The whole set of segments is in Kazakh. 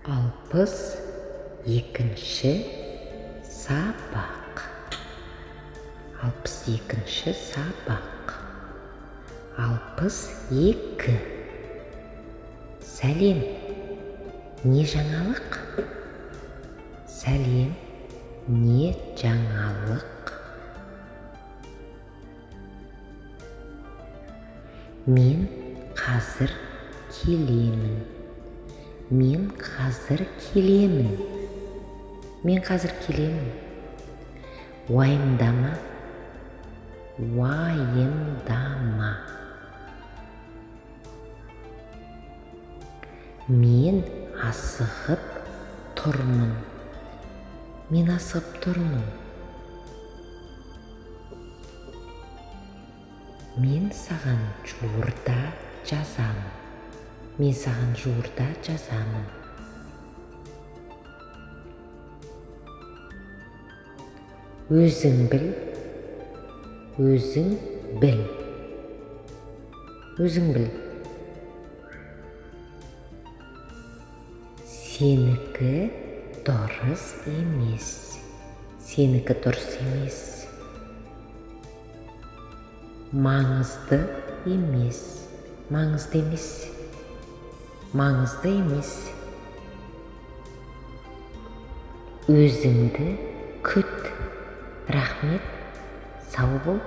Алпыс екінші сабақ. Алпыс екінші сабақ. Алпыс екі. Сәлем. Не жаңалық? Сәлем. Не жаңалық? Мен қазір келемін. Мен қазір келемін. Мен қазір келемін. Уайымдама. Уайымдама. Мен асығып тұрмын. Мен асығып тұрмын. Мен саған жуырда жазамын. Мен саған жуырда жазамын. Өзің біл. Өзің біл. Өзің біл. Сенікі дұрыс емес. Сенікі дұрыс емес. Маңызды емес. Маңызды емес. Маңызды емес. Өзіңді күт. Рахмет. Сау бол.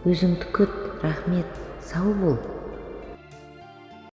Өзіңді күт. Рахмет. Сау бол.